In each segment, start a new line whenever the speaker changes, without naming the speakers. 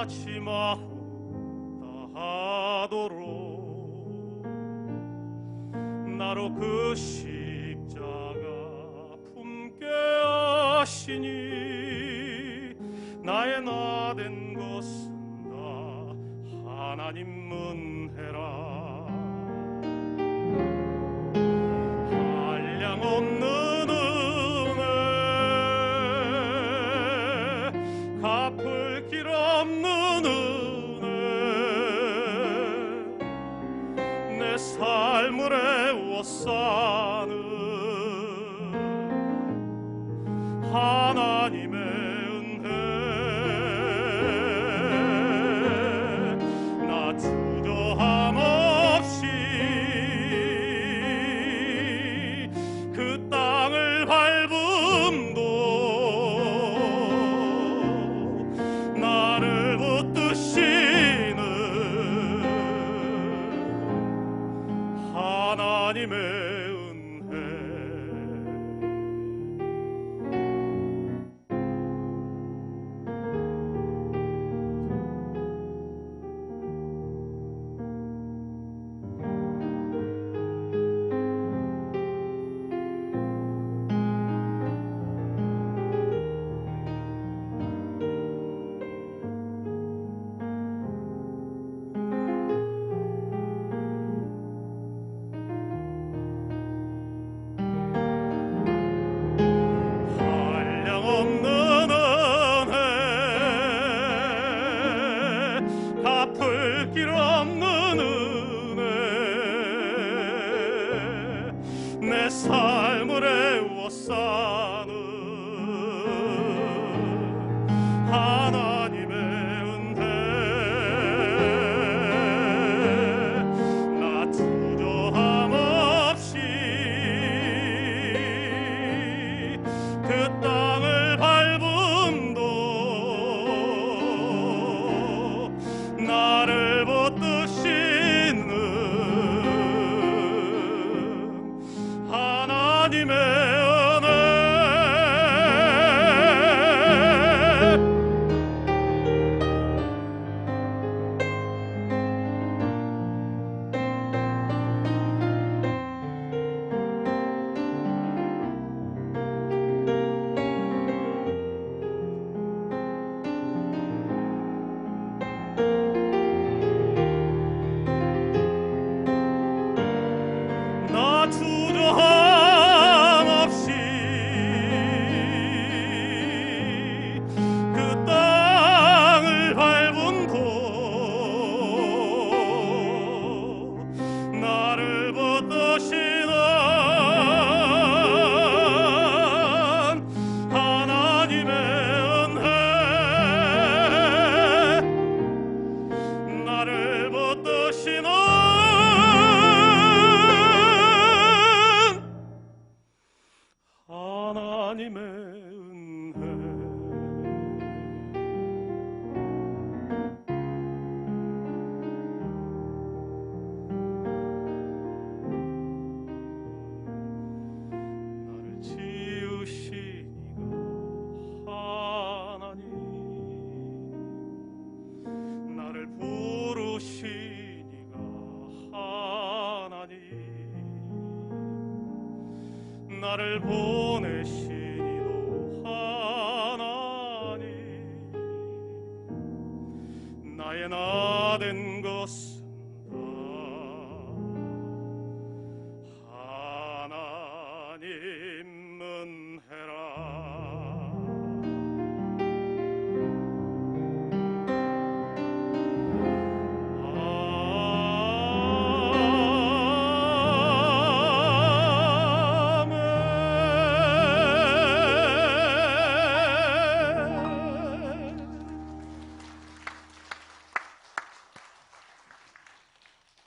마치마다 하도록 나로 그 십자가 품게 하시니 나의 나 된 것은 다 하나님 은혜라. 한량없는 은혜, 갚을 길 없는 은혜, 내 삶을 애워싸는 하나님의 은혜. 나 주저함 없이 그 땅을 밟음도 나를 붙드시는 하나님의 내 삶을 애워싸는 하나님의 은혜. 나 주저함 없이 그 땅을 밟음도 나를 붙드시는 하나님의 은혜. 나 주저함 없이 그 땅을 밟음도 나를 붙드시는 하나님의 은혜. 나를 붙드시는 하나님의 은혜. 나를 지으시니가 하나님, 나를 부르시니가 하나님, 나를 보내시니도 하나님, 나의 나 된 것은 다 하나님 은혜라.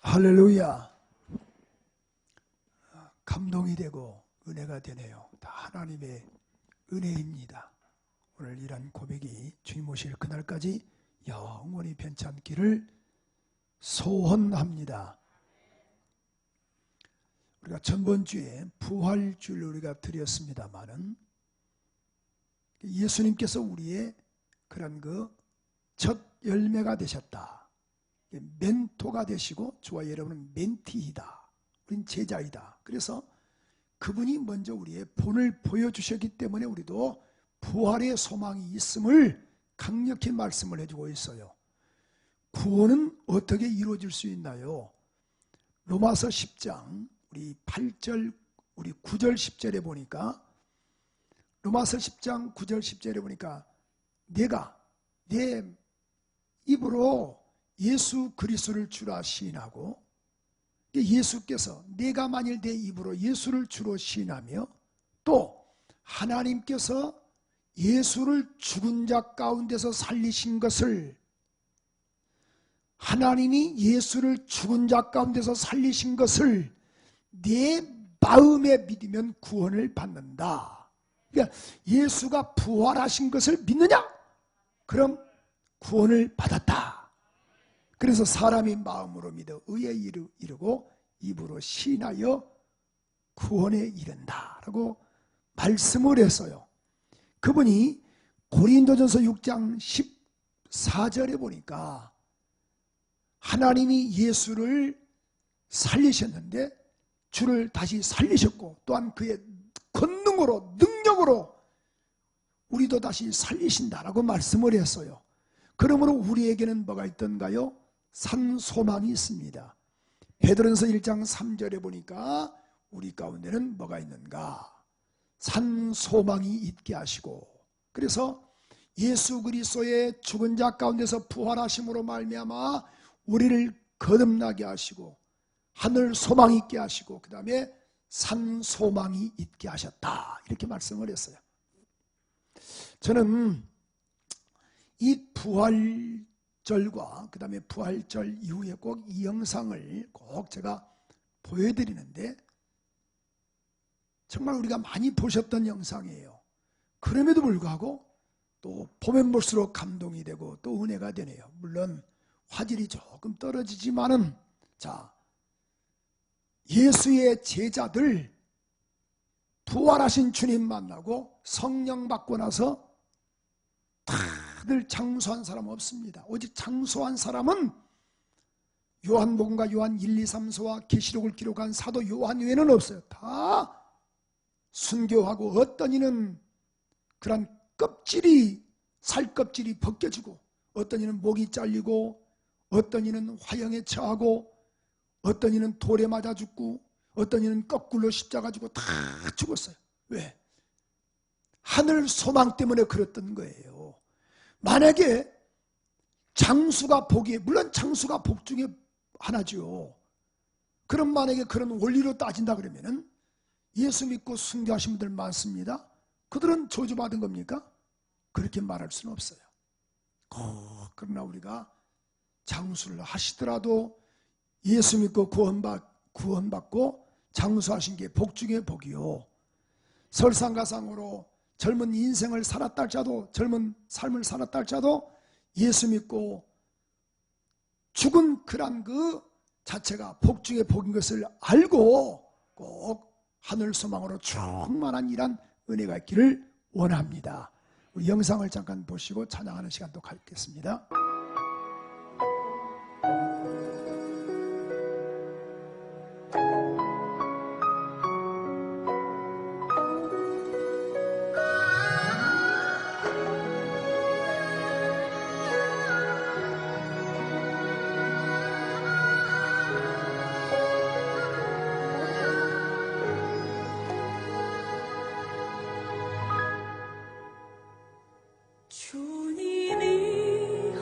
할렐루야. 감동이 되고 은혜가 되네요. 다 하나님의 은혜입니다. 오늘 이런 고백이 주님 오실 그날까지 영원히 변치 않기를 소원합니다. 우리가 전번주에 부활주를 우리가 드렸습니다마는 예수님께서 우리의 그런 그 첫 열매가 되셨다. 멘토가 되시고 저와 여러분은 멘티이다. 우린 제자이다. 그래서 그분이 먼저 우리의 본을 보여주셨기 때문에 우리도 부활의 소망이 있음을 강력히 말씀을 해주고 있어요. 구원은 어떻게 이루어질 수 있나요? 로마서 10장 우리 8절 우리 9절 10절에 보니까 로마서 10장 9절 10절에 보니까 내가 내 입으로 예수 그리스도를 주라 시인하고 예수께서 내가 만일 내 입으로 예수를 주로 시인하며 또 하나님께서 예수를 죽은 자 가운데서 살리신 것을 하나님이 예수를 죽은 자 가운데서 살리신 것을 내 마음에 믿으면 구원을 받는다. 그러니까 예수가 부활하신 것을 믿느냐? 그럼 구원을 받았다. 그래서 사람이 마음으로 믿어 의에 이르고 입으로 시인하여 구원에 이른다 라고 말씀을 했어요. 그분이 고린도전서 6장 14절에 보니까 하나님이 예수를 살리셨는데 주를 다시 살리셨고 또한 그의 권능으로 능력으로 우리도 다시 살리신다라고 말씀을 했어요. 그러므로 우리에게는 뭐가 있던가요? 산 소망이 있습니다. 베드로전서 1장 3절에 보니까 우리 가운데는 뭐가 있는가? 산 소망이 있게 하시고 그래서 예수 그리스도의 죽은 자 가운데서 부활하심으로 말미암아 우리를 거듭나게 하시고 하늘 소망이 있게 하시고 그 다음에 산 소망이 있게 하셨다 이렇게 말씀을 했어요. 저는 이 부활절과 그 다음에 부활절 이후에 꼭 이 영상을 꼭 제가 보여드리는데 정말 우리가 많이 보셨던 영상이에요. 그럼에도 불구하고 또 보면 볼수록 감동이 되고 또 은혜가 되네요. 물론 화질이 조금 떨어지지만은 자 예수의 제자들 부활하신 주님 만나고 성령 받고 나서 다들 장수한 사람 없습니다. 오직 장수한 사람은 요한복음과 요한 1, 2, 3서와 계시록을 기록한 사도 요한 외에는 없어요. 다 순교하고 어떤 이는 그런 껍질이 살껍질이 벗겨지고 어떤 이는 목이 잘리고 어떤 이는 화형에 처하고 어떤 이는 돌에 맞아 죽고 어떤 이는 거꾸로 십자가 지고 다 죽었어요. 왜? 하늘 소망 때문에 그랬던 거예요. 만약에 장수가 복이 물론 장수가 복 중에 하나죠. 그럼 만약에 그런 원리로 따진다 그러면은 예수 믿고 순교하신 분들 많습니다. 그들은 저주받은 겁니까? 그렇게 말할 수는 없어요. 그러나 우리가 장수를 하시더라도 예수 믿고 구원받고 장수하신 게 복 중에 복이요. 설상가상으로 젊은 인생을 살았다 할지라도 젊은 삶을 살았다 할지라도 예수 믿고 죽은 그런 그 자체가 복 중에 복인 것을 알고 꼭 하늘 소망으로 충만한 이란 은혜가 있기를 원합니다. 우리 영상을 잠깐 보시고 찬양하는 시간도 갖겠습니다.
주님이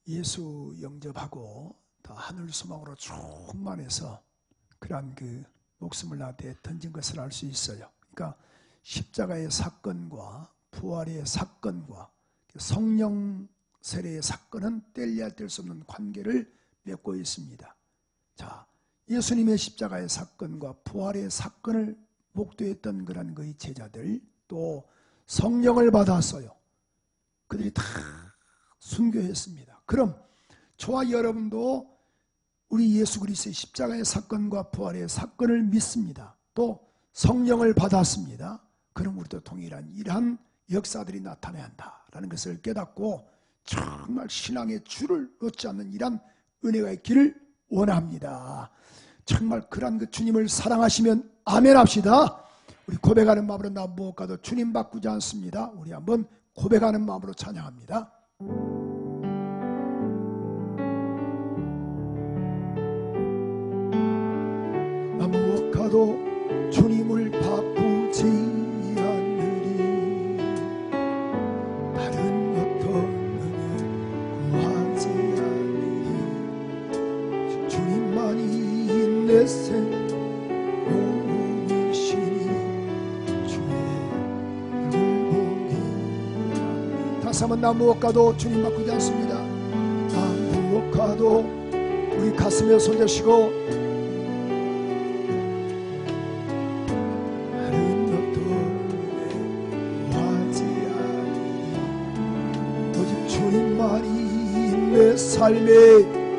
예수 영접하고 더 하늘 소망으로 충만해서 그러한 그 목숨을 나한테 던진 것을 알 수 있어요. 그러니까 십자가의 사건과 부활의 사건과 성령 세례의 사건은 뗄래야 뗄 수 없는 관계를 맺고 있습니다. 자, 예수님의 십자가의 사건과 부활의 사건을 목도했던 그런 그의 제자들, 또 성령을 받았어요. 그들이 다 순교했습니다. 그럼 저와 여러분도 우리 예수 그리스도의 십자가의 사건과 부활의 사건을 믿습니다. 또 성령을 받았습니다. 그럼 우리도 동일한 이러한 역사들이 나타나야 한다라는 것을 깨닫고 정말 신앙의 줄을 놓지 않는 이러한 은혜가 있기를 원합니다. 정말 그러한 그 주님을 사랑하시면 아멘 합시다. 우리 고백하는 마음으로 나 무엇과도 주님 바꾸지 않습니다. 우리 한번 고백하는 마음으로 찬양합니다. 나 무엇과도 주님을 바꾸지 않으리. 다른 어떤 은혜 구하지 않으리. 주님만이 내 생 다시 한번 나 무엇과도 주님 바꾸지 않습니다. 나 무엇과도 우리 가슴에 손대시고 다른 어떤 구하지 않으리. 오직 주님만이 내 삶의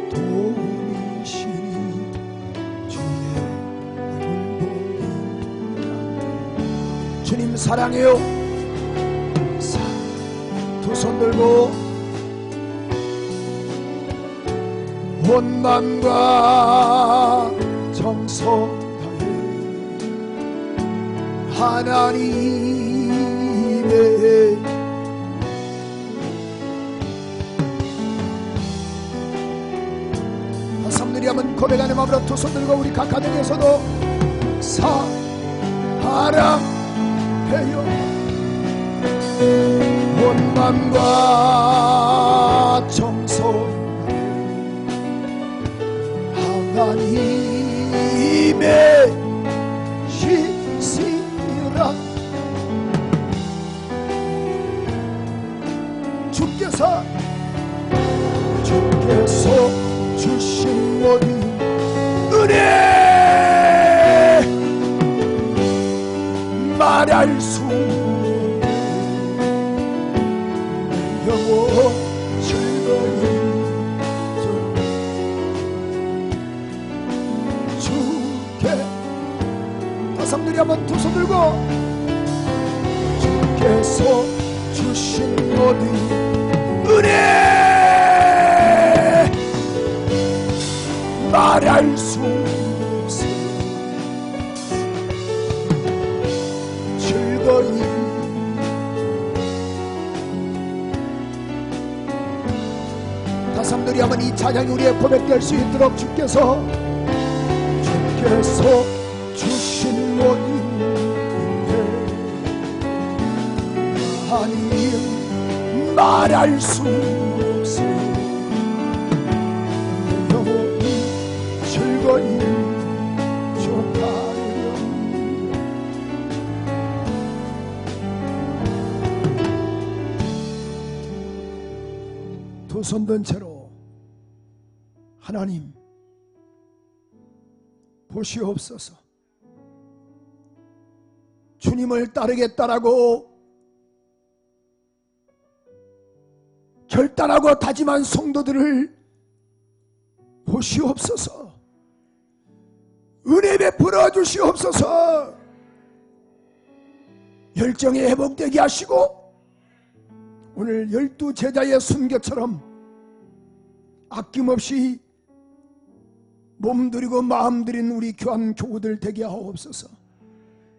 도움이시니 주의 얼굴 보기. 주님 사랑해요. 두 손 들고 온 마음과 정성 다해 하나님의 사람들이 한번 고백하는 마음으로 두 손 들고 우리 각 가정에서도 사랑해요. 온 맘과 정성 하나님의 신실한 주께서 주신 모든 은혜 말할 수 즐거운 주께 다삼들이 한번 두 손 들고 주께서 주신 모든 은혜 말할 수 없어 즐거이 사람들이 한번 이 찬양이 우리의 고백될 수 있도록 주께서 주신 모든 은혜 하나님 말할 수 없어 영원히 즐거이 좋다려 두 손 든 채로 하나님 보시옵소서. 주님을 따르겠다라고 결단하고 다짐한 성도들을 보시옵소서. 은혜 베풀어 주시옵소서. 열정이 회복되게 하시고 오늘 12 제자의 순교처럼 아낌없이 몸들이고 마음들인 우리 교환 교우들 되게 하옵소서.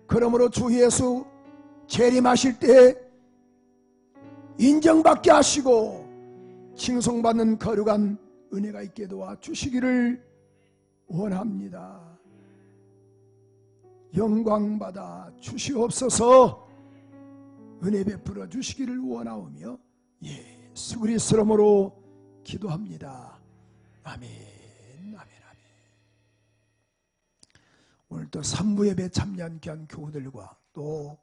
그러므로 주 예수 재림하실 때 인정받게 하시고 칭송받는 거룩한 은혜가 있게 도와주시기를 원합니다. 영광받아 주시옵소서. 은혜 베풀어 주시기를 원하오며 예수 그리스도로 기도합니다. 아멘, 아멘, 아멘. 오늘 또 3부 예배 참여한 귀한 교우들과 또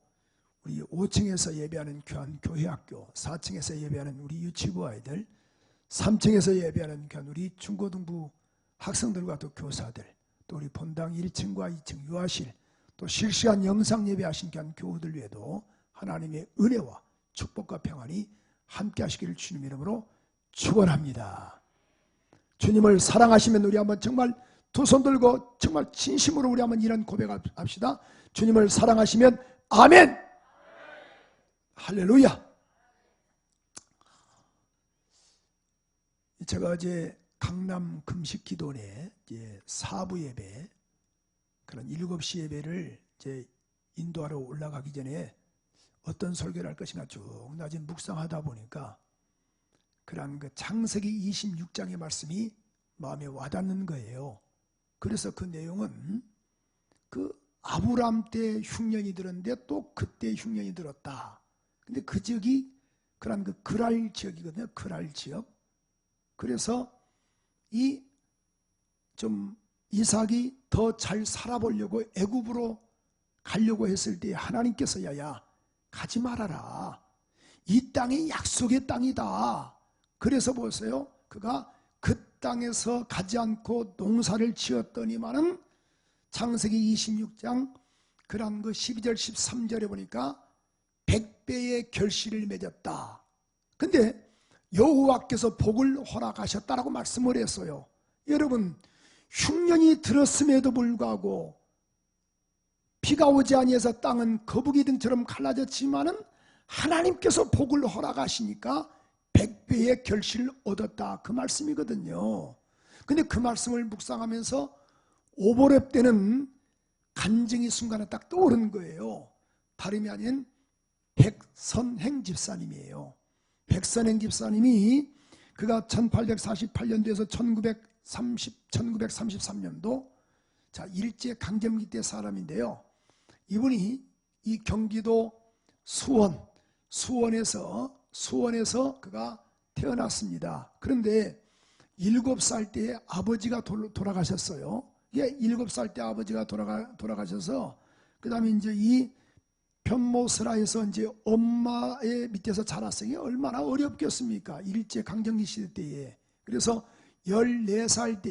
우리 5층에서 예배하는 귀한 교회학교, 4층에서 예배하는 우리 유치부 아이들, 3층에서 예배하는 귀한 우리 중고등부 학생들과 또 교사들, 또 우리 본당 1층과 2층 유아실, 또 실시간 영상 예배하신 귀한 교우들 외에도 하나님의 은혜와 축복과 평안이 함께 하시기를 주님 이름으로 축원합니다. 주님을 사랑하시면 우리 한번 정말 두 손 들고 정말 진심으로 우리 한번 이런 고백합시다. 주님을 사랑하시면 아멘. 할렐루야. 제가 어제 강남 금식기도원에 이제 4부 예배, 그런 7시 예배를 이제 인도하러 올라가기 전에 어떤 설교를 할 것인가 쭉 낮에 묵상하다 보니까 그런 그 창세기 26장의 말씀이 마음에 와닿는 거예요. 그래서 그 내용은 그 아브람 때 흉년이 들었는데 또 그때 흉년이 들었다. 근데 그 지역이 그런 그 그랄 지역이거든요. 그랄 지역. 그래서 이 좀 이삭이 더 잘 살아보려고 애굽으로 가려고 했을 때 하나님께서 야야 가지 말아라. 이 땅이 약속의 땅이다. 그래서 보세요. 그가 그 땅에서 가지 않고 농사를 지었더니만은 창세기 26장 그런 그 12절 13절에 보니까 100배의 결실을 맺었다. 근데 여호와께서 복을 허락하셨다라고 말씀을 했어요. 여러분, 흉년이 들었음에도 불구하고 비가 오지 아니해서 땅은 거북이 등처럼 갈라졌지만은 하나님께서 복을 허락하시니까 100배의 결실을 얻었다. 그 말씀이거든요. 근데 그 말씀을 묵상하면서 오보렙 때는 간증이 순간에 딱 떠오른 거예요. 다름이 아닌 백선행 집사님이에요. 백선행 집사님이 그가 1848년도에서 1933년도 자 일제 강점기 때 사람인데요. 이분이 이 경기도 수원에서 그가 태어났습니다. 그런데 7살 때 아버지가 돌아가셨어요. 7살 때 아버지가 돌아가셔서 그 다음에 이제 이 변모스라에서 이제 엄마의 밑에서 자랐어요. 얼마나 어렵겠습니까? 일제 강점기 시대 때에. 그래서 14살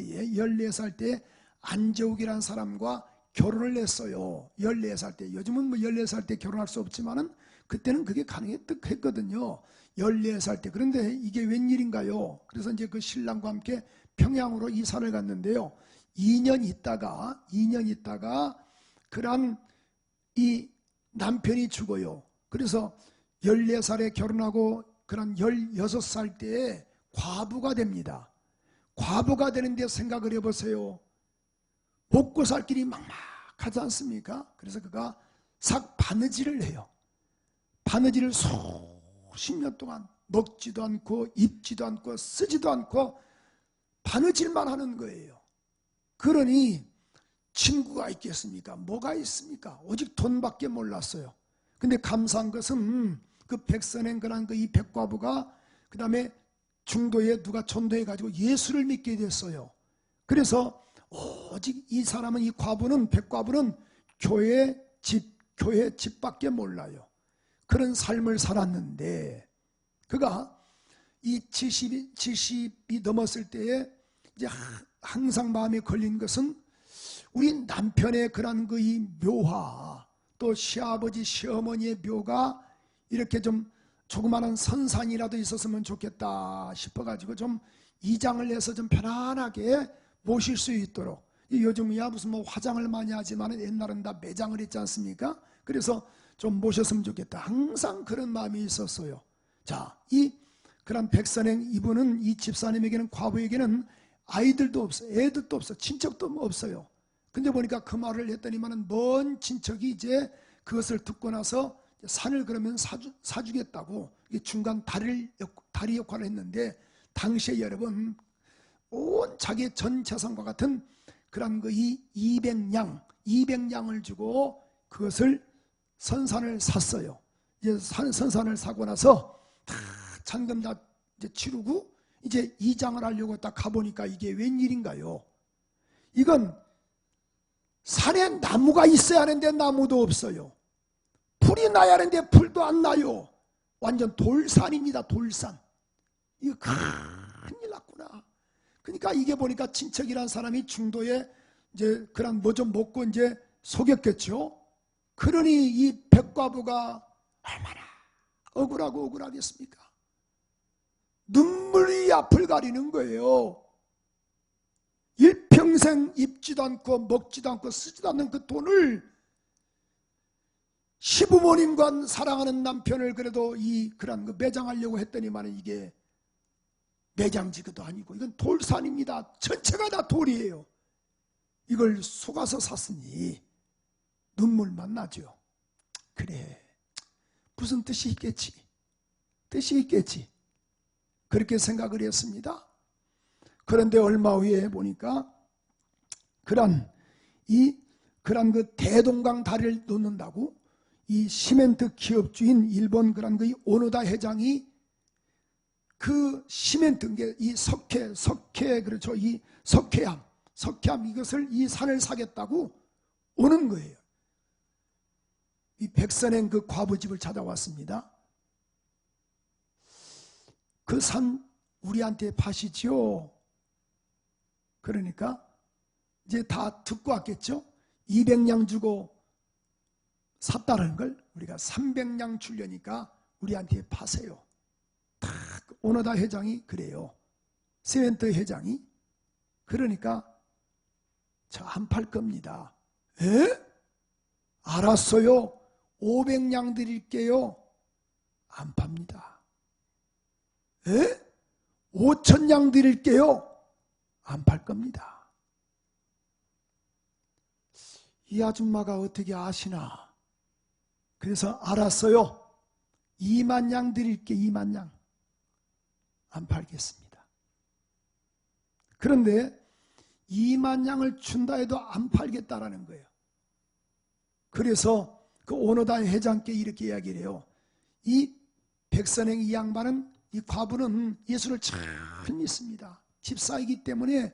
때 안재욱이라는 사람과 결혼을 했어요. 14살 때. 요즘은 뭐 14살 때 결혼할 수 없지만은 그때는 그게 가능했거든요. 14살 때. 그런데 이게 웬일인가요? 그래서 이제 그 신랑과 함께 평양으로 이사를 갔는데요. 2년 있다가 그런 이 남편이 죽어요. 그래서 14살에 결혼하고 그런 16살 때에 과부가 됩니다. 과부가 되는데 생각을 해보세요. 먹고 살 길이 막막하지 않습니까? 그래서 그가 바느질을 해요. 바느질을 수십 년 동안 먹지도 않고 입지도 않고 쓰지도 않고 바느질만 하는 거예요. 그러니 친구가 있겠습니까? 뭐가 있습니까? 오직 돈밖에 몰랐어요. 근데 감사한 것은 그 백선행 그런 이 백과부가 그 다음에 중도에 누가 전도해 가지고 예수를 믿게 됐어요. 그래서 오직 이 사람은 이 백과부는 교회 집밖에 몰라요. 그런 삶을 살았는데 그가 이 70이 넘었을 때에 이제 항상 마음에 걸린 것은 우리 남편의 그런 이 묘화, 또 시아버지 시어머니의 묘가 이렇게 좀 조그마한 선산이라도 있었으면 좋겠다 싶어가지고 좀 이장을 해서 좀 편안하게 모실 수 있도록. 요즘이야 무슨 뭐 화장을 많이 하지만 옛날은 다 매장을 했지 않습니까? 그래서 좀 모셨으면 좋겠다. 항상 그런 마음이 있었어요. 자, 그런 백선행 이분은 이 집사님에게는 과부에게는 아이들도 없어, 애들도 없어, 친척도 없어요. 근데 보니까 그 말을 했더니만은 먼 친척이 이제 그것을 듣고 나서 산을 그러면 사주겠다고 중간 다리 역할을 했는데 당시에 여러분 온 자기 전 재산과 같은 그런 200냥을 주고 그것을 선산을 샀어요. 이제 선산을 사고 나서 다 잔금 다 이제 치르고 이제 이장을 하려고 딱 가보니까 이게 웬일인가요? 이건 산에 나무가 있어야 하는데 나무도 없어요. 풀이 나야 하는데 풀도 안 나요. 완전 돌산입니다. 돌산. 이거 큰일 났구나. 그러니까 이게 보니까 친척이라는 사람이 중도에 이제 그런 뭐 좀 먹고 이제 속였겠죠. 그러니 이 백과부가 얼마나 억울하겠습니까? 눈물이 앞을 가리는 거예요. 일평생 입지도 않고 먹지도 않고 쓰지도 않는 그 돈을 시부모님과 사랑하는 남편을 그래도 그런 거 매장하려고 했더니만 이게 매장지기도 아니고 이건 돌산입니다. 전체가 다 돌이에요. 이걸 속아서 샀으니 눈물만 나죠. 그래, 무슨 뜻이 있겠지. 그렇게 생각을 했습니다. 그런데 얼마 후에 보니까 그런 그 대동강 다리를 놓는다고 이 시멘트 기업주인 일본 그런 그 오노다 회장이 그 시멘트 이 석회 그렇죠. 이 석회암 이것을 이 산을 사겠다고 오는 거예요. 이 백선행 그 과부집을 찾아왔습니다. 그 산 우리한테 파시지요. 그러니까 이제 다 듣고 왔겠죠. 200냥 주고 샀다는 걸 우리가 300냥 주려니까 우리한테 파세요. 딱 오노다 회장이 그래요. 세멘트 회장이. 그러니까 저 안 팔 겁니다. 에? 알았어요. 500냥 드릴게요. 안 팝니다. 에? 5,000냥 드릴게요. 안 팔 겁니다. 이 아줌마가 어떻게 아시나? 그래서 알았어요. 20,000냥 드릴게. 20,000냥. 안 팔겠습니다. 그런데 20,000냥을 준다 해도 안 팔겠다라는 거예요. 그래서 그 오노다 회장께 이렇게 이야기를 해요. 이 백선행 이 양반은 이 과부는 예수를 잘 믿습니다. 집사이기 때문에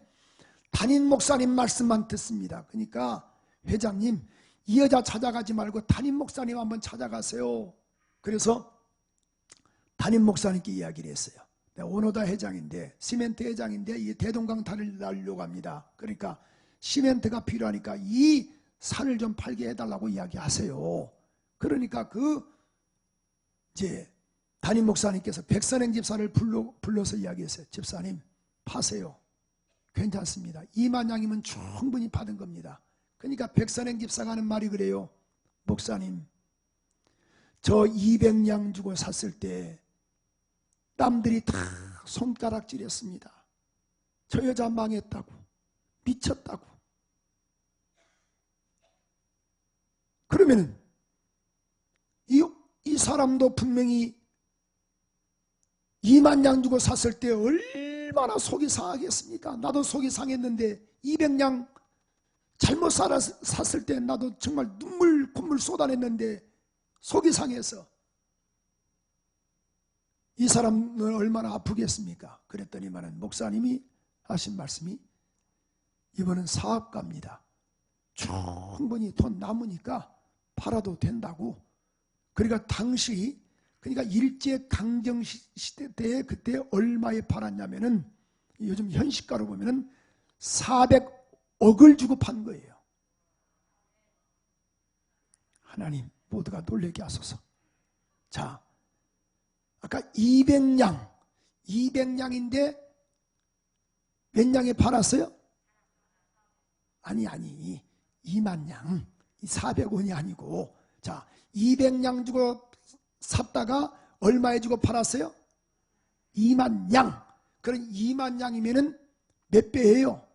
담임 목사님 말씀만 듣습니다. 그러니까 회장님 이 여자 찾아가지 말고 담임 목사님 한번 찾아가세요. 그래서 담임 목사님께 이야기를 했어요. 오노다 회장인데 시멘트 회장인데 이 대동강 다리를 날려고 합니다. 그러니까 시멘트가 필요하니까 이 산을 좀 팔게 해달라고 이야기하세요. 그러니까 이제 담임 목사님께서 백선행 집사를 불러서 이야기했어요. 집사님 파세요. 괜찮습니다. 20,000냥이면 충분히 받은 겁니다. 그러니까 백선행 집사가 하는 말이 그래요. 목사님 저 200냥 주고 샀을 때 남들이 다 손가락질했습니다. 저 여자 망했다고, 미쳤다고. 그러면은 이 사람도 분명히 20,000냥 주고 샀을 때 얼마나 속이 상하겠습니까? 나도 속이 상했는데 200냥 잘못 샀을 때 나도 정말 콧물 쏟아냈는데 속이 상해서 이 사람은 얼마나 아프겠습니까? 그랬더니만은 목사님이 하신 말씀이 이번은 사업가입니다. 충분히 돈 남으니까 팔아도 된다고. 그러니까 그러니까 일제강점시대 때 그때 얼마에 팔았냐면은 요즘 현시가로 보면은 400억을 주고 판 거예요. 하나님 모두가 놀라게 하소서. 자, 아까 200냥인데 몇 냥에 팔았어요? 아니 20,000냥. 400원이 아니고, 자 200냥 주고 샀다가 얼마에 주고 팔았어요? 20,000냥. 그럼 20,000냥이면은 몇 배예요?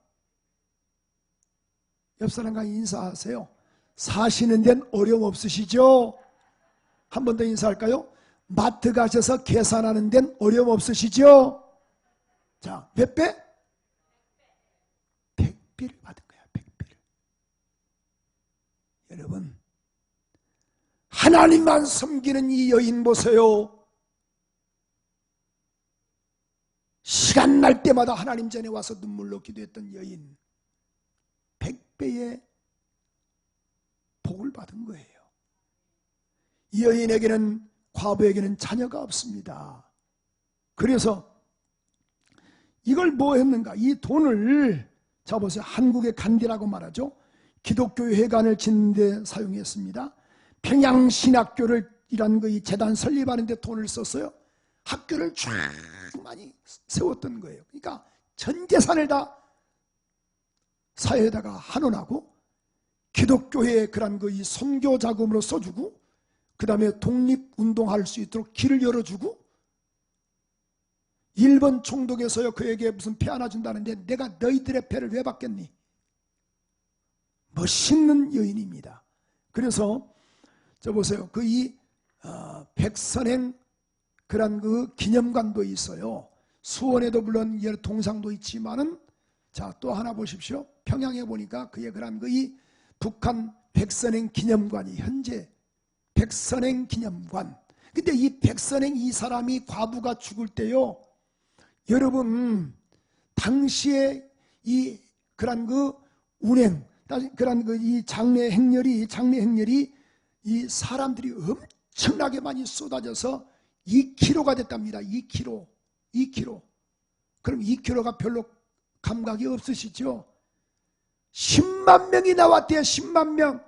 옆 사람과 인사하세요. 사시는 데는 어려움 없으시죠? 한 번 더 인사할까요? 마트 가셔서 계산하는 데는 어려움 없으시죠? 자, 몇 배? 100배를 받은 거야. 100배를. 여러분, 하나님만 섬기는 이 여인 보세요. 시간 시간 날 때마다 하나님 전에 와서 눈물로 기도했던 여인 100배의 복을 받은 거예요. 이 여인에게는, 과부에게는 자녀가 없습니다. 그래서 이걸 뭐 했는가? 이 돈을, 자 보세요. 한국의 간디라고 말하죠. 기독교 회관을 짓는 데 사용했습니다. 평양신학교를 이란 이 재단 설립하는 데 돈을 썼어요. 학교를 쫙 많이 세웠던 거예요. 그러니까 전 재산을 다 사회에다가 환원하고 기독교회의 그런 이 선교 자금으로 써주고, 그 다음에 독립운동할 수 있도록 길을 열어주고, 일본 총독에서요 그에게 무슨 배 하나 준다는데 내가 너희들의 배를 왜 받겠니? 멋있는 여인입니다. 그래서 저 보세요. 그 백선행 그런 그 기념관도 있어요. 수원에도 물론 여러 동상도 있지만은, 자 또 하나 보십시오. 평양에 보니까 그의 그런 이 북한 백선행 기념관이 현재 백선행 기념관. 근데 이 백선행 이 사람이 과부가 죽을 때요, 여러분 당시에 이 그런 그 운행, 그런 그 이 장례 행렬이 이 사람들이 엄청나게 많이 쏟아져서 2km가 됐답니다. 2km. 그럼 2km가 별로 감각이 없으시죠? 10만 명이 나왔대요. 10만 명.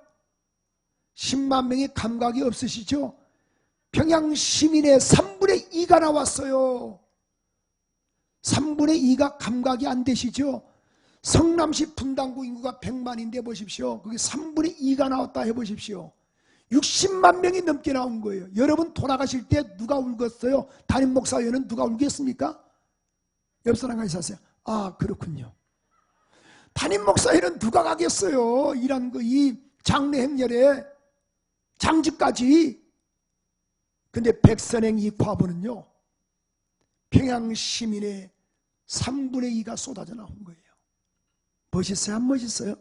10만 명이 감각이 없으시죠? 평양 시민의 3분의 2가 나왔어요. 3분의 2가 감각이 안 되시죠? 성남시 분당구 인구가 100만인데 보십시오. 거기 3분의 2가 나왔다 해보십시오. 60만 명이 넘게 나온 거예요. 여러분 돌아가실 때 누가 울겠어요? 담임 목사회는 누가 울겠습니까? 옆 사람과 있었어요. 아 그렇군요. 담임 목사회는 누가 가겠어요? 이런 이 장례 행렬에 장지까지. 근데 백선행 이 과부는요, 평양 시민의 3분의 2가 쏟아져 나온 거예요. 멋있어요? 안 멋있어요?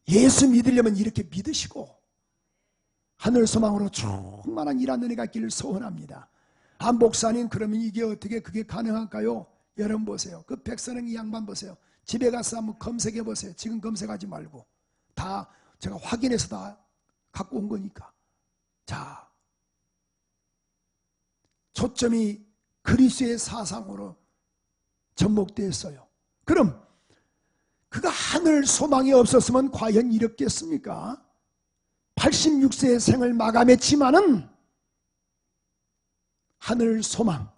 예수 믿으려면 이렇게 믿으시고 하늘 소망으로 충만한 이런 은혜가 있기를 소원합니다. 아 목사님 그러면 이게 어떻게 그게 가능할까요? 여러분 보세요. 그 백선행 이 양반 보세요. 집에 가서 한번 검색해 보세요. 지금 검색하지 말고 다 제가 확인해서 다 갖고 온 거니까. 자, 초점이 그리스도의 사상으로 접목되었어요. 그럼 그가 하늘 소망이 없었으면 과연 이렇겠습니까? 86세의 생을 마감했지만은 하늘 소망으로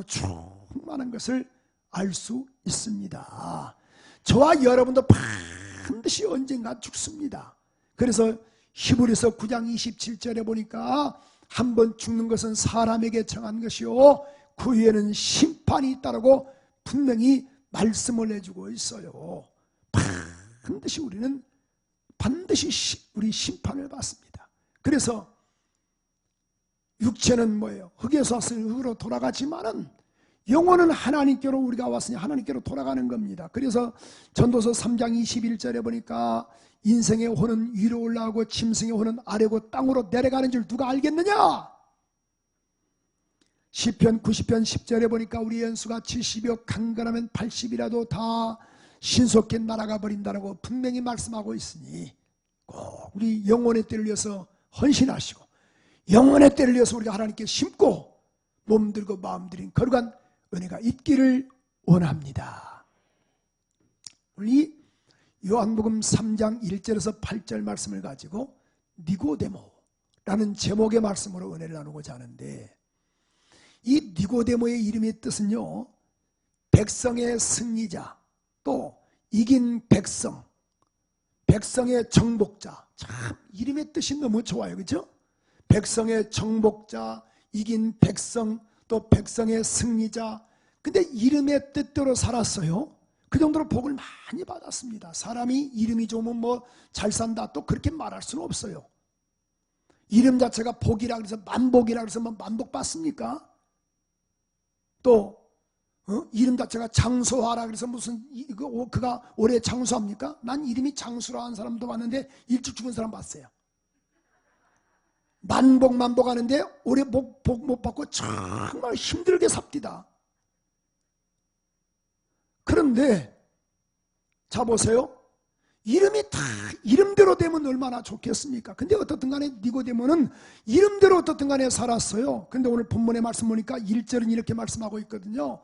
충만한 것을 알 수 있습니다. 저와 여러분도 반드시 언젠가 죽습니다. 그래서 히브리서 9장 27절에 보니까 한 번 죽는 것은 사람에게 정한 것이요 그 후에는 심판이 있다라고 분명히 말씀을 해주고 있어요. 반드시 우리는 우리 심판을 받습니다. 그래서 육체는 뭐예요? 흙에서 왔으니 흙으로 돌아가지만은 영혼은 하나님께로 우리가 왔으니 하나님께로 돌아가는 겁니다. 그래서 전도서 3장 21절에 보니까 인생의 혼은 위로 올라가고 짐승의 혼은 아래고 땅으로 내려가는 줄 누가 알겠느냐? 시편 90편 10절에 보니까 우리 연수가 70이요 강건하면 80이라도 다 신속히 날아가 버린다라고 분명히 말씀하고 있으니 꼭 우리 영혼의 때를 위해서 헌신하시고 영혼의 때를 위해서 우리가 하나님께 심고 몸들고 마음 들인 거룩한 은혜가 있기를 원합니다. 우리 요한복음 3장 1절에서 8절 말씀을 가지고 니고데모라는 제목의 말씀으로 은혜를 나누고자 하는데, 이 니고데모의 이름의 뜻은요 백성의 승리자, 또 이긴 백성, 백성의 정복자. 참 이름의 뜻이 너무 좋아요. 그렇죠? 백성의 정복자, 이긴 백성, 또 백성의 승리자. 근데 이름의 뜻대로 살았어요. 그 정도로 복을 많이 받았습니다. 사람이 이름이 좋으면 뭐 잘 산다 또 그렇게 말할 수는 없어요. 이름 자체가 복이라 그래서 만복이라 그래서 뭐 만복 받습니까? 또 이름 자체가 장수하라 그래서 무슨 그가 올해 장수합니까? 난 이름이 장수라 한 사람도 봤는데 일찍 죽은 사람 봤어요. 만복하는데 오래 복 못 받고 정말 힘들게 삽디다. 그런데 자 보세요. 이름이 다 이름대로 되면 얼마나 좋겠습니까? 근데 어떻든 간에 니고데모는 이름대로 어떻든 간에 살았어요. 근데 오늘 본문의 말씀 보니까 1절은 이렇게 말씀하고 있거든요.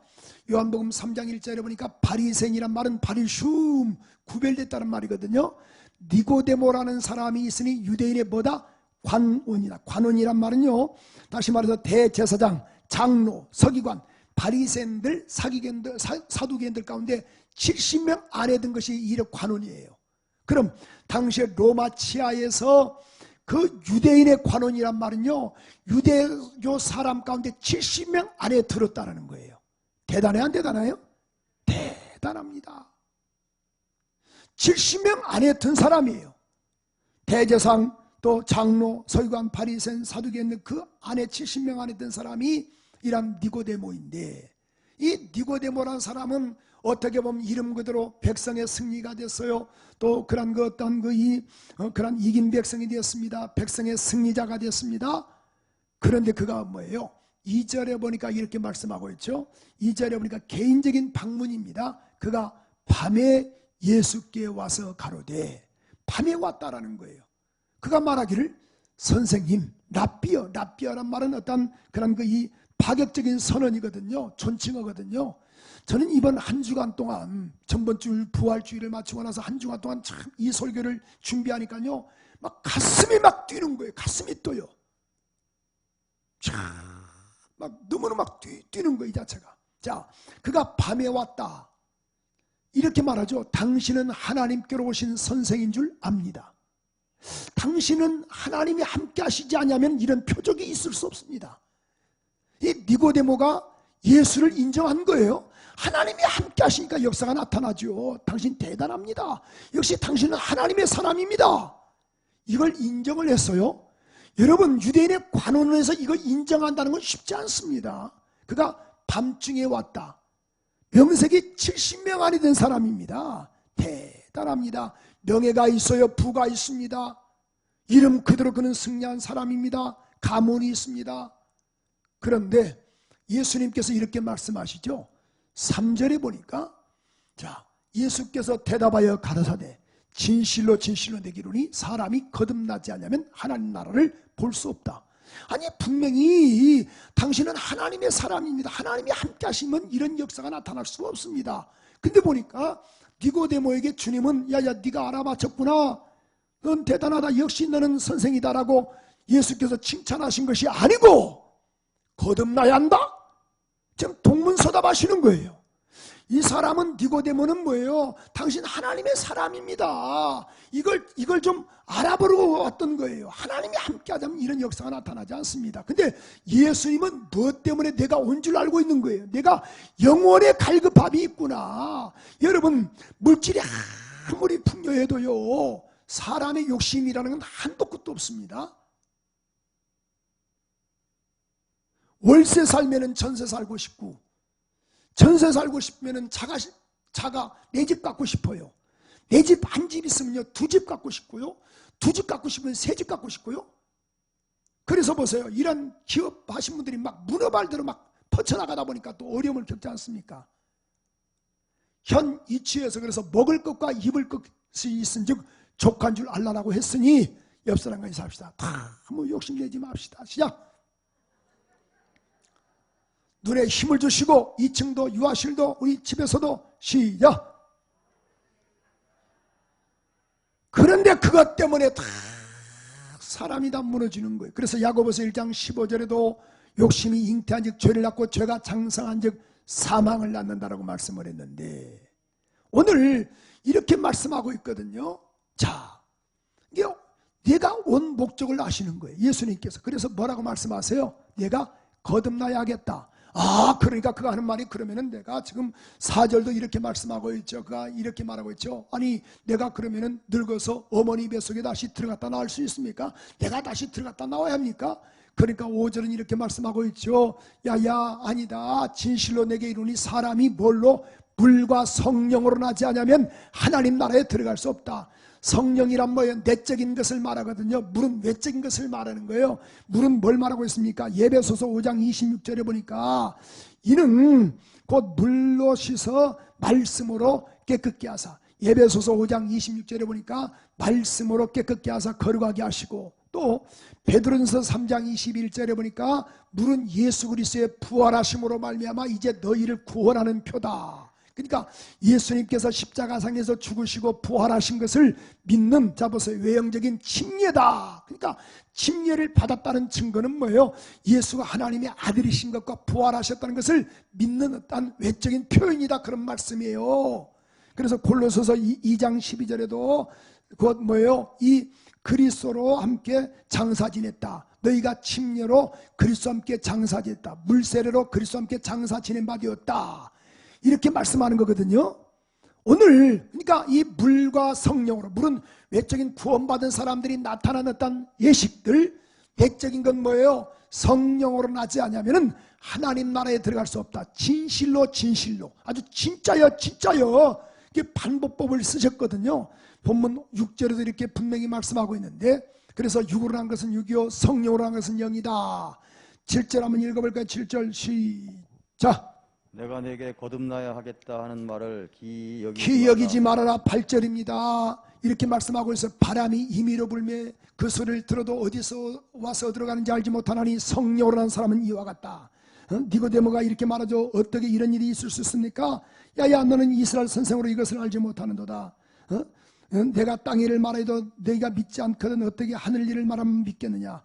요한복음 3장 1절에 보니까 바리새인이란 말은 바리슘, 구별됐다는 말이거든요. 니고데모라는 사람이 있으니 유대인의 뭐다? 관원이다. 관원이란 말은요, 다시 말해서 대제사장, 장로, 서기관, 바리새인들, 사두개인들 가운데 70명 안에 든 것이 이 관원이에요. 그럼 당시에 로마 치하에서 그 유대인의 관원이란 말은요, 유대교 사람 가운데 70명 안에 들었다는 거예요. 대단해요, 안 대단해요? 대단합니다. 70명 안에 든 사람이에요. 대제사장, 또 장로, 서기관, 바리새인, 사두개인 그 안에 70명 안에 든 사람이 이란 니고데모인데, 이 니고데모라는 사람은 어떻게 보면 이름 그대로 백성의 승리가 됐어요. 또 그런 그 어떤 그런 이긴 백성이 되었습니다. 백성의 승리자가 됐습니다. 그런데 그가 뭐예요? 2절에 보니까 이렇게 말씀하고 있죠. 2절에 보니까 개인적인 방문입니다. 그가 밤에 예수께 와서 가로되, 밤에 왔다라는 거예요. 그가 말하기를 선생님, 랍비어란 말은 어떤 그런 이 파격적인 선언이거든요. 존칭어거든요. 저는 이번 한 주간 동안, 전번주 부활주의를 마치고 나서 한 주간 동안 참 이 설교를 준비하니까요, 막 가슴이 막 뛰는 거예요. 가슴이 떠요. 참, 막 너무나 막 뛰는 거예요, 이 자체가. 자, 그가 밤에 왔다. 이렇게 말하죠. 당신은 하나님께로 오신 선생인 줄 압니다. 당신은 하나님이 함께 하시지 않으면 이런 표적이 있을 수 없습니다. 이 니고데모가 예수를 인정한 거예요. 하나님이 함께 하시니까 역사가 나타나죠. 당신 대단합니다. 역시 당신은 하나님의 사람입니다. 이걸 인정을 했어요. 여러분, 유대인의 관원에서 이걸 인정한다는 건 쉽지 않습니다. 그가 밤중에 왔다. 명색이 70명 안에 든 사람입니다. 대단합니다. 명예가 있어요. 부가 있습니다. 이름 그대로 그는 승리한 사람입니다. 가문이 있습니다. 그런데 예수님께서 이렇게 말씀하시죠. 3절에 보니까, 자, 예수께서 대답하여 가라사대 진실로 진실로 내게 이르노니 사람이 거듭나지 않으면 하나님 나라를 볼 수 없다. 아니, 분명히 당신은 하나님의 사람입니다. 하나님이 함께 하시면 이런 역사가 나타날 수가 없습니다. 근데 보니까 니고데모에게 주님은 야야 네가 알아맞혔구나, 넌 대단하다, 역시 너는 선생이다라고 예수께서 칭찬하신 것이 아니고 거듭나야 한다? 지금 동문서답하시는 거예요. 이 사람은, 니고데모는 뭐예요? 당신 하나님의 사람입니다. 이걸 좀 알아보려고 왔던 거예요. 하나님이 함께 하자면 이런 역사가 나타나지 않습니다. 근데 예수님은 무엇 때문에 내가 온 줄 알고 있는 거예요. 내가 영원의 갈급함이 있구나. 여러분, 물질이 아무리 풍요해도요, 사람의 욕심이라는 건 한도 끝도 없습니다. 월세 살면은 전세 살고 싶고, 전세 살고 싶으면은 자가 내 집 갖고 싶어요. 내 집 한 집 있으면요, 두 집 갖고 싶고요, 두 집 갖고 싶으면 세 집 갖고 싶고요. 그래서 보세요, 이런 기업 하신 분들이 막 문어발대로 막 퍼쳐나가다 보니까 또 어려움을 겪지 않습니까? 현 이치에서 그래서 먹을 것과 입을 것이 있은즉 족한 줄 알라라고 했으니 옆 사람과 삽시다. 다 뭐 욕심내지 맙시다. 시작. 눈에 힘을 주시고 2층도 유아실도 우리 집에서도 시작. 그런데 그것 때문에 다 사람이 다 무너지는 거예요. 그래서 야고보서 1장 15절에도 욕심이 잉태한 즉 죄를 낳고 죄가 장성한 즉 사망을 낳는다라고 말씀을 했는데, 오늘 이렇게 말씀하고 있거든요. 자, 이게 내가 온 목적을 아시는 거예요, 예수님께서. 그래서 뭐라고 말씀하세요? 내가 거듭나야겠다. 아, 그러니까 그가 하는 말이, 그러면은 내가 지금 4절도 이렇게 말씀하고 있죠. 그가 이렇게 말하고 있죠. 아니, 내가 그러면은 늙어서 어머니 뱃속에 다시 들어갔다 나올 수 있습니까? 내가 다시 들어갔다 나와야 합니까? 그러니까 5절은 이렇게 말씀하고 있죠. 야야, 아니다. 진실로 내게 이르니 사람이 뭘로? 물과 성령으로 나지 않으면 하나님 나라에 들어갈 수 없다. 성령이란 뭐예요? 내적인 것을 말하거든요. 물은 외적인 것을 말하는 거예요. 물은 뭘 말하고 있습니까? 예배소서 5장 26절에 보니까 이는 곧 물로 씻어 말씀으로 깨끗게 하사, 예배소서 5장 26절에 보니까 말씀으로 깨끗게 하사 거룩하게 하시고, 또 베드로전서 3장 21절에 보니까 물은 예수 그리스도의 부활하심으로 말미암아 이제 너희를 구원하는 표다. 그러니까 예수님께서 십자가상에서 죽으시고 부활하신 것을 믿는, 자 보세요, 외형적인 침례다. 그러니까 침례를 받았다는 증거는 뭐예요? 예수가 하나님의 아들이신 것과 부활하셨다는 것을 믿는 어떤 외적인 표현이다, 그런 말씀이에요. 그래서 골로새서 2장 12절에도 곧 뭐예요? 이 그리스도로 함께 장사 지냈다. 너희가 침례로 그리스도와 함께 장사 지냈다. 물세례로 그리스도와 함께 장사 지낸 바 되었다. 이렇게 말씀하는 거거든요. 오늘 그러니까 이 물과 성령으로, 물은 외적인 구원받은 사람들이 나타나는 어떤 예식들, 내적인 건 뭐예요? 성령으로 나지 않으면 하나님 나라에 들어갈 수 없다. 진실로 진실로, 아주 진짜요 진짜요. 이게 반복법을 쓰셨거든요. 본문 6절에도 이렇게 분명히 말씀하고 있는데, 그래서 육으로 한 것은 육이요 성령으로 한 것은 영이다. 7절 한번 읽어볼까요? 7절 시작.
내가 내게 거듭나야 하겠다 하는 말을
기 여기지 말아라. 8절입니다. 이렇게 말씀하고 있어요. 바람이 임의로 불매 그 소리를 들어도 어디서 와서 들어가는지 알지 못하나니 성령으로 난 사람은 이와 같다. 니고데모가 이렇게 말하죠. 어떻게 이런 일이 있을 수 있습니까? 야야, 너는 이스라엘 선생으로 이것을 알지 못하는도다. 내가 땅 일을 말해도 내가 믿지 않거든 어떻게 하늘 일을 말하면 믿겠느냐.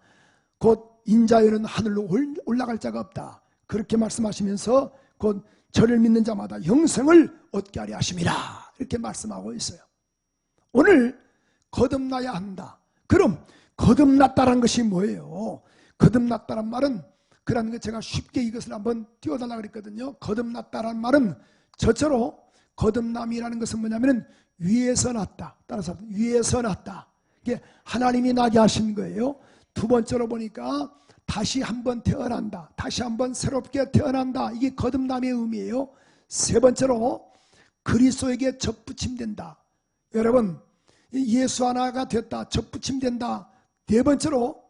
곧 인자에는 하늘로 올라갈 자가 없다. 그렇게 말씀하시면서 곧 저를 믿는 자마다 영생을 얻게 하려 하심이라, 이렇게 말씀하고 있어요. 오늘 거듭나야 한다. 그럼 거듭났다는 것이 뭐예요? 거듭났다는 말은, 그런 거 제가 쉽게 이것을 한번 띄워달라 그랬거든요. 거듭났다는 말은 저처럼 거듭남이라는 것은 뭐냐면 위에서 났다. 따라서 위에서 났다. 이게 하나님이 나게 하신 거예요. 두 번째로 보니까 다시 한번 태어난다. 다시 한번 새롭게 태어난다. 이게 거듭남의 의미예요. 세 번째로 그리스도에게 접붙임된다. 여러분, 예수 하나가 됐다. 접붙임된다. 네 번째로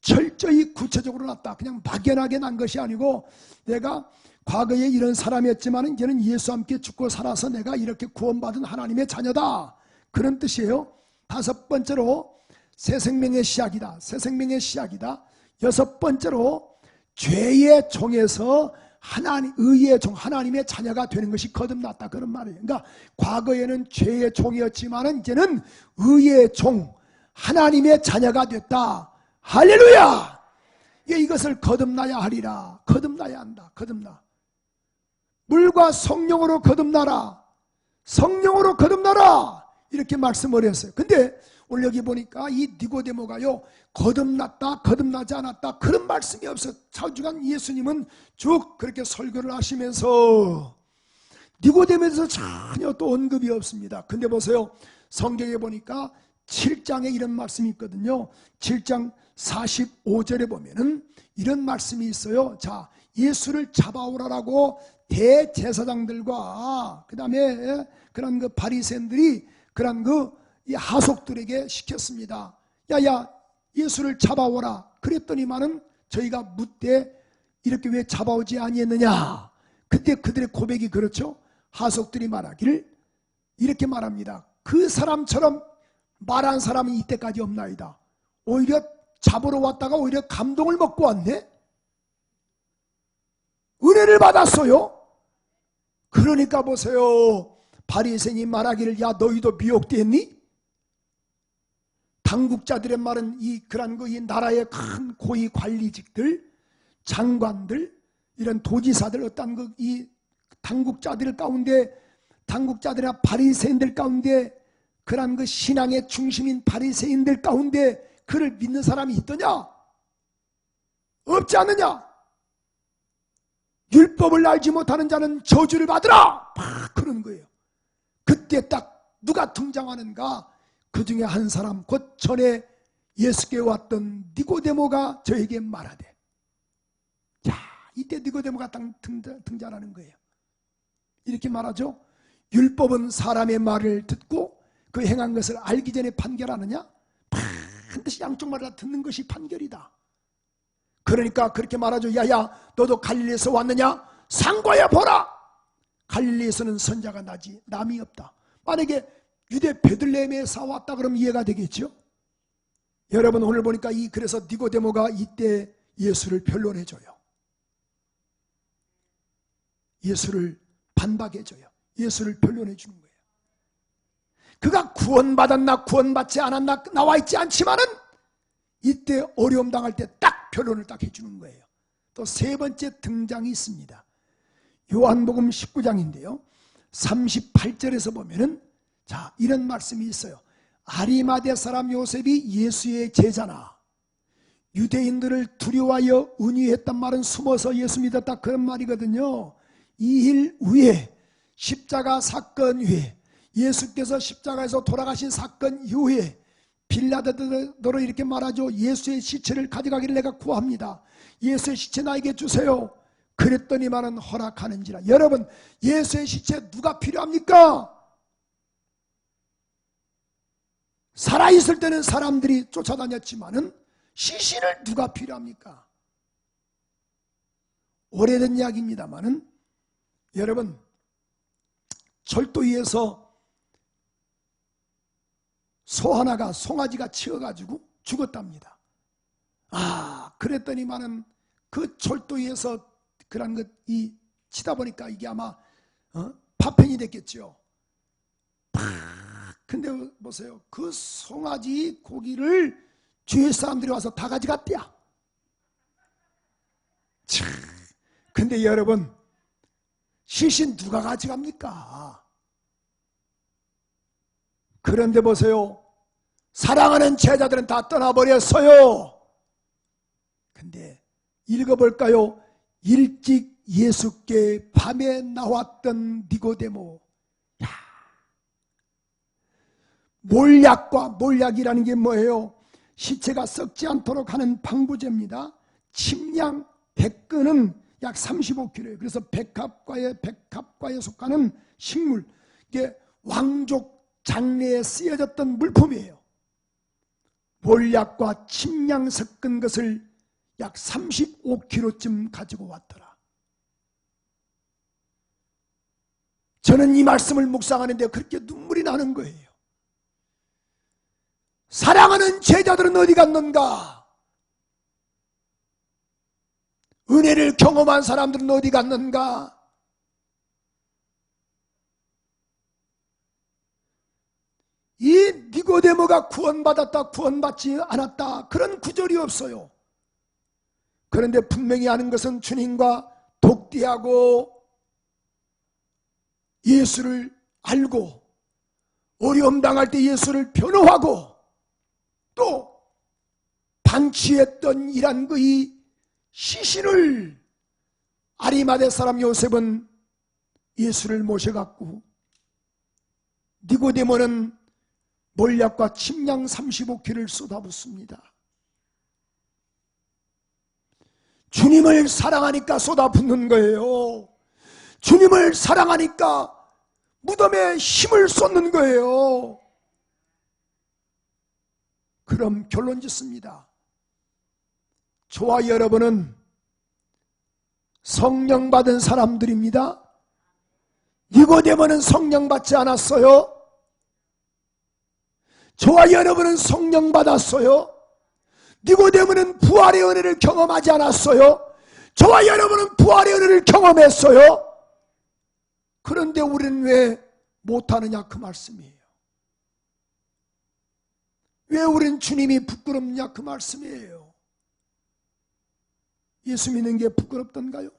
철저히 구체적으로 났다. 그냥 막연하게 난 것이 아니고 내가 과거에 이런 사람이었지만 이제는 예수와 함께 죽고 살아서 내가 이렇게 구원받은 하나님의 자녀다. 그런 뜻이에요. 다섯 번째로 새 생명의 시작이다. 새 생명의 시작이다. 여섯 번째로 죄의 종에서 의의 종, 하나님의 자녀가 되는 것이 거듭났다, 그런 말이에요. 그러니까 과거에는 죄의 종이었지만 이제는 의의 종, 하나님의 자녀가 됐다. 할렐루야! 이것을 거듭나야 하리라. 거듭나야 한다. 거듭나. 물과 성령으로 거듭나라. 성령으로 거듭나라. 이렇게 말씀을 했어요. 근데 오늘 여기 보니까 이 니고데모가요, 거듭났다, 거듭나지 않았다, 그런 말씀이 없어요. 차주간 예수님은 쭉 그렇게 설교를 하시면서 니고데모에 대해서 전혀 또 언급이 없습니다. 근데 보세요. 성경에 보니까 7장에 이런 말씀이 있거든요. 7장 45절에 보면은 이런 말씀이 있어요. 자, 예수를 잡아오라라고 대제사장들과 그 다음에 그런 그 바리새인들이 그런 그 이 하속들에게 시켰습니다. 야야, 예수를 잡아오라. 그랬더니만은 저희가 묻되 이렇게 왜 잡아오지 아니했느냐. 그때 그들의 고백이 그렇죠. 하속들이 말하기를 이렇게 말합니다. 그 사람처럼 말한 사람은 이때까지 없나이다. 오히려 잡으러 왔다가 오히려 감동을 먹고 왔네. 은혜를 받았어요. 그러니까 보세요. 바리새인이 말하기를 야, 너희도 미혹되었니? 당국자들의 말은 그런 이 나라의 큰 고위 관리직들, 장관들, 이런 도지사들, 어떤 이 당국자들 가운데, 당국자들이나 바리새인들 가운데, 그런 그 신앙의 중심인 바리새인들 가운데 그를 믿는 사람이 있더냐? 없지 않느냐? 율법을 알지 못하는 자는 저주를 받으라! 막 그런 거예요. 그때 딱 누가 등장하는가? 그 중에 한 사람, 곧 전에 예수께 왔던 니고데모가 저에게 말하되, 자, 이때 니고데모가 등장하는 거예요. 이렇게 말하죠. 율법은 사람의 말을 듣고 그 행한 것을 알기 전에 판결하느냐? 반드시 양쪽 말을 다 듣는 것이 판결이다. 그러니까 그렇게 말하죠. 야야, 너도 갈릴리에서 왔느냐? 상고해 보라. 갈릴리에서는 선자가 남이 없다. 만약에 유대 베들레헴에서 왔다 그러면 이해가 되겠죠. 여러분, 오늘 보니까 그래서 니고데모가 이때 예수를 변론해줘요. 예수를 반박해줘요. 예수를 변론해 주는 거예요. 그가 구원받았나 구원받지 않았나 나와 있지 않지만은 이때 어려움 당할 때 딱 변론을 딱 해주는 거예요. 또 세 번째 등장이 있습니다. 요한복음 19장인데요 38절에서 보면은 자, 이런 말씀이 있어요. 아리마대 사람 요셉이 예수의 제자나 유대인들을 두려워하여 은유했단 말은 숨어서 예수 믿었다, 그런 말이거든요. 이 일 후에, 십자가 사건 후에, 예수께서 십자가에서 돌아가신 사건 이후에 빌라도로 이렇게 말하죠. 예수의 시체를 가져가기를 내가 구합니다. 예수의 시체 나에게 주세요. 그랬더니만은 허락하는지라. 여러분, 예수의 시체 누가 필요합니까? 살아있을 때는 사람들이 쫓아다녔지만은 시신을 누가 필요합니까? 오래된 이야기입니다만은 여러분, 절도 위에서 소 하나가 송아지가 치어가지고 죽었답니다. 그랬더니만은 그 절도 위에서 그런 것이 치다 보니까 이게 아마 파편이 됐겠죠. 근데 보세요, 그 송아지 고기를 주위 사람들이 와서 다 가져갔대야. 근데 여러분, 시신 누가 가져갑니까? 그런데 보세요, 사랑하는 제자들은 다 떠나버렸어요. 근데 읽어볼까요? 일찍 예수께 밤에 나왔던 니고데모. 몰약이라는 게 뭐예요? 시체가 썩지 않도록 하는 방부제입니다. 침량 100근은 약 35kg예요. 그래서 백합과에 속하는 식물, 이게 왕족 장례에 쓰여졌던 물품이에요. 몰약과 침량 섞은 것을 약 35kg쯤 가지고 왔더라. 저는 이 말씀을 묵상하는데 그렇게 눈물이 나는 거예요. 사랑하는 제자들은 어디 갔는가? 은혜를 경험한 사람들은 어디 갔는가? 이 니고데모가 구원받았다, 구원받지 않았다, 그런 구절이 없어요. 그런데 분명히 아는 것은 주님과 독대하고 예수를 알고 어려움 당할 때 예수를 변호하고 또 방치했던 이란 그의 시신을 아리마대 사람 요셉은 예수를 모셔갖고 니고데모는 몰약과 침량 35kg를 쏟아붓습니다. 주님을 사랑하니까 쏟아붓는 거예요. 주님을 사랑하니까 무덤에 힘을 쏟는 거예요. 그럼 결론 짓습니다. 저와 여러분은 성령 받은 사람들입니다. 니고데모는 성령 받지 않았어요. 저와 여러분은 성령 받았어요. 니고데모는 부활의 은혜를 경험하지 않았어요. 저와 여러분은 부활의 은혜를 경험했어요. 그런데 우리는 왜 못하느냐, 그 말씀이에요. 왜 우린 주님이 부끄럽냐, 그 말씀이에요. 예수 믿는 게 부끄럽던가요?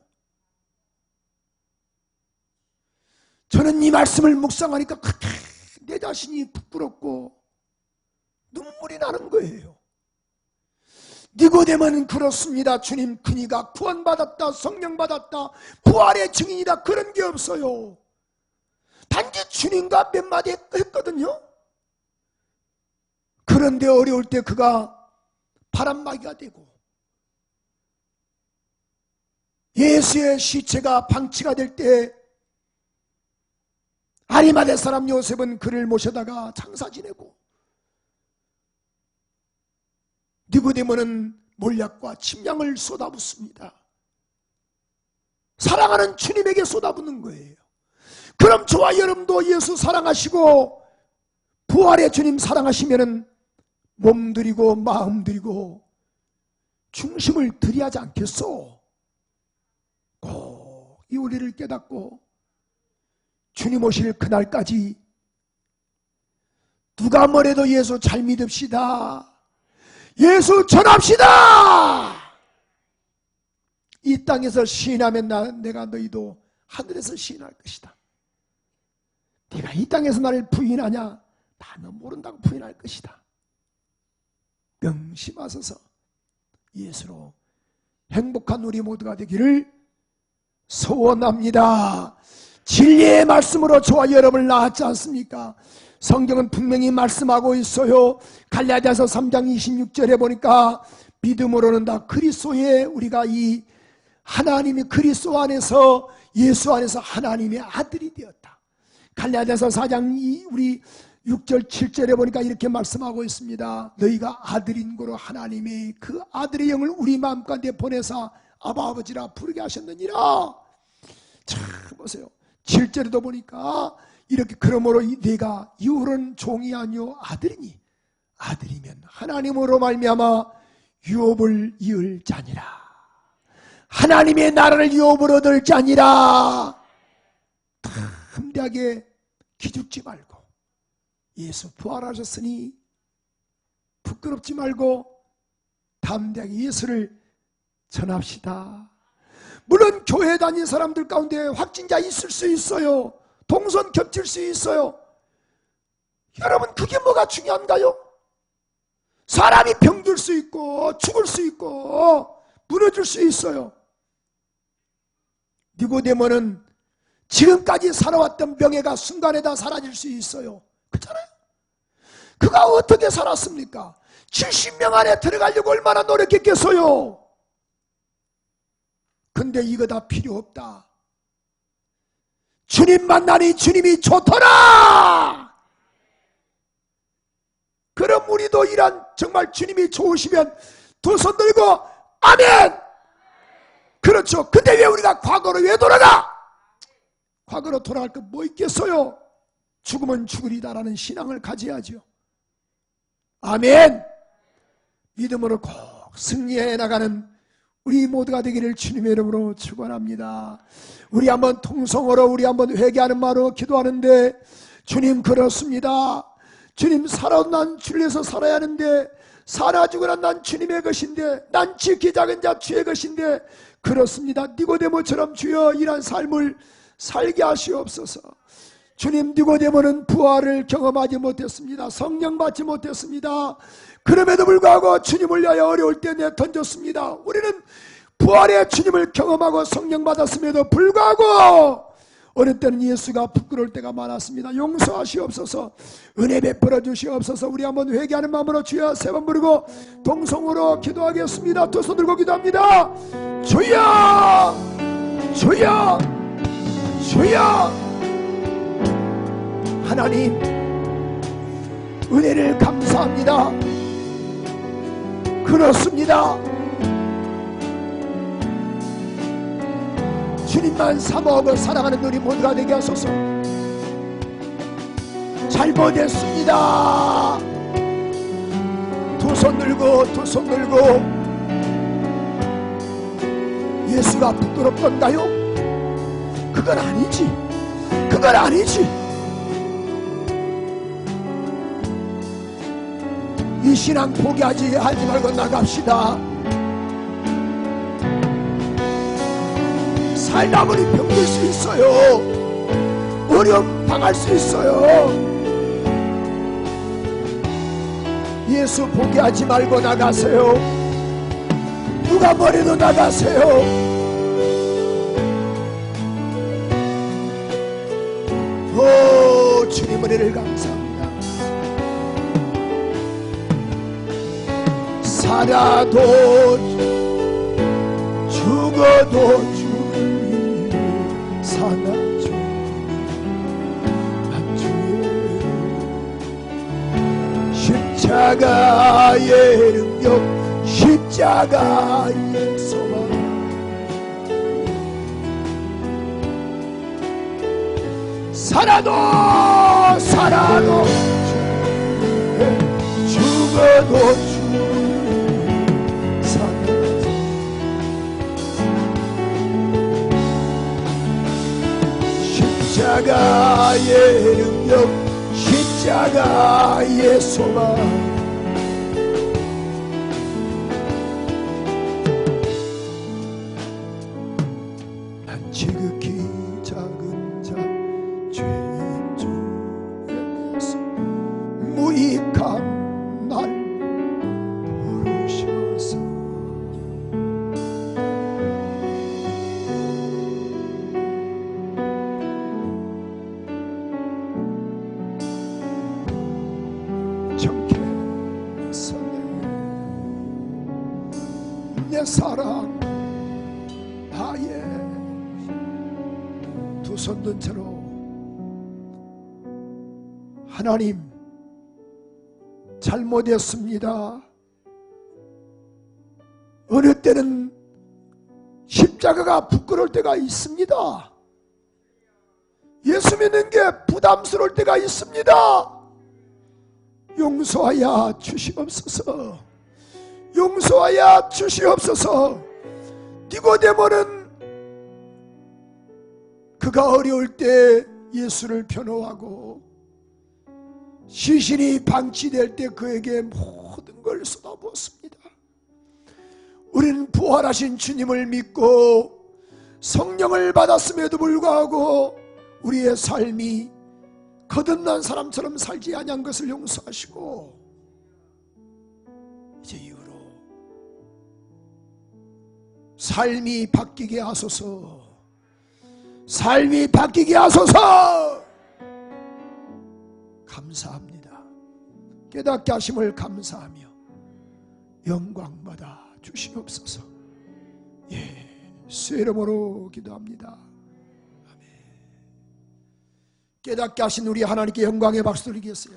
저는 이 말씀을 묵상하니까 그렇게 내 자신이 부끄럽고 눈물이 나는 거예요. 니고데모는 그렇습니다. 주님, 그니가 구원받았다, 성령 받았다, 부활의 증인이다, 그런 게 없어요. 단지 주님과 몇 마디 했거든요. 그런데 어려울 때 그가 바람막이가 되고 예수의 시체가 방치가 될 때 아리마대 사람 요셉은 그를 모셔다가 장사 지내고, 니고데모는 몰약과 침량을 쏟아붓습니다. 사랑하는 주님에게 쏟아붓는 거예요. 그럼 저와 여러분도 예수 사랑하시고 부활의 주님 사랑하시면은 몸 드리고 마음 드리고 중심을 드려야지 않겠소? 꼭 이 원리를 깨닫고 주님 오실 그날까지 누가 뭐래도 예수 잘 믿읍시다. 예수 전합시다. 이 땅에서 시인하면 내가 너희도 하늘에서 시인할 것이다. 네가 이 땅에서 나를 부인하냐? 나는 모른다고 부인할 것이다. 명심하소서 예수로 행복한 우리 모두가 되기를 소원합니다. 진리의 말씀으로 저와 여러분을 낳았지 않습니까? 성경은 분명히 말씀하고 있어요. 갈라디아서 3장 26절에 보니까 믿음으로는 다 그리스도의 우리가 이 하나님이 그리스도 안에서 예수 안에서 하나님의 아들이 되었다. 갈라디아서 4장 우리 6절 7절에 보니까 이렇게 말씀하고 있습니다. 너희가 아들인 거로 하나님이 그 아들의 영을 우리 마음 가운데 보내사 아바 아버지라 부르게 하셨느니라. 자 보세요. 7절에도 보니까 이렇게 그러므로 네가 이후로는 종이 아니요 아들이니 아들이면 하나님으로 말미암아 유업을 이을 자니라. 하나님의 나라를 유업으로 얻을 자니라. 담대하게 기죽지 말고 예수 부활하셨으니 부끄럽지 말고 담대하게 예수를 전합시다. 물론 교회 다닌 사람들 가운데 확진자 있을 수 있어요. 동선 겹칠 수 있어요. 여러분 그게 뭐가 중요한가요? 사람이 병들 수 있고 죽을 수 있고 무너질 수 있어요. 니고데모는 지금까지 살아왔던 명예가 순간에 다 사라질 수 있어요. 그렇잖아요. 그가 어떻게 살았습니까? 70명 안에 들어가려고 얼마나 노력했겠어요. 근데 이거 다 필요 없다. 주님 만나니 주님이 좋더라. 그럼 우리도 이런 정말 주님이 좋으시면 두 손 들고 아멘. 그렇죠. 근데 왜 우리가 과거로 왜 돌아가? 과거로 돌아갈 거 뭐 있겠어요? 죽으면 죽으리다라는 신앙을 가져야죠. 아멘. 믿음으로 꼭 승리해 나가는 우리 모두가 되기를 주님의 이름으로 축원합니다. 우리 한번 통성으로 우리 한번 회개하는 말로 기도하는데, 주님 그렇습니다. 주님 살아도 난 주님에서 살아야 하는데 살아주고 난 주님의 것인데 난 지키 작은 자 주의 것인데 그렇습니다. 니고데모처럼 주여 이런 삶을 살게 하시옵소서. 주님 니고데모는 부활을 경험하지 못했습니다. 성령 받지 못했습니다. 그럼에도 불구하고 주님을 위하여 어려울 때 내던졌습니다. 우리는 부활의 주님을 경험하고 성령 받았음에도 불구하고 어느 때는 예수가 부끄러울 때가 많았습니다. 용서하시옵소서. 은혜 베풀어 주시옵소서. 우리 한번 회개하는 마음으로 주여 세 번 부르고 동성으로 기도하겠습니다. 두 손 들고 기도합니다. 주여 주여 주여. 하나님 은혜를 감사합니다. 그렇습니다. 주님만 사모하고 사랑하는 우리 모두가 되게 하소서. 잘못했습니다. 두 손 들고 두 손 들고. 예수가 부끄럽던가요? 그건 아니지. 그건 아니지. 이 신앙 포기하지 말고 나갑시다. 살다 보니 병들 수 있어요. 어려움 당할 수 있어요. 예수 포기하지 말고 나가세요. 누가 뭐래도 나가세요. 오 주님 은혜를 감사합니다. 살아도 죽어도 주님 사나 주님 십자가의 능력, 십자가의 소망. 살아도 살아도 죽어도 주님 사랑하사. 십자가의 능력, 십자가의 소망. 난 지극히 작은 자 죄인 중에서 무익한 날 부르셔서 정케 서네. 내 사랑 나의 두 손 든 채로 하나님 잘못했습니다. 어느 때는 십자가가 부끄러울 때가 있습니다. 예수 믿는 게 부담스러울 때가 있습니다. 용서하여 주시옵소서. 용서하여 주시옵소서. 니고데모는 그가 어려울 때 예수를 변호하고 시신이 방치될 때 그에게 모든 걸 쏟아부었습니다. 우리는 부활하신 주님을 믿고 성령을 받았음에도 불구하고 우리의 삶이 거듭난 사람처럼 살지 아니한 것을 용서하시고 이제 이후로 삶이 바뀌게 하소서. 삶이 바뀌게 하소서. 감사합니다. 깨닫게 하심을 감사하며 영광받아 주시옵소서. 예수 이름으로 기도합니다. 아멘. 깨닫게 하신 우리 하나님께 영광의 박수 드리겠어요.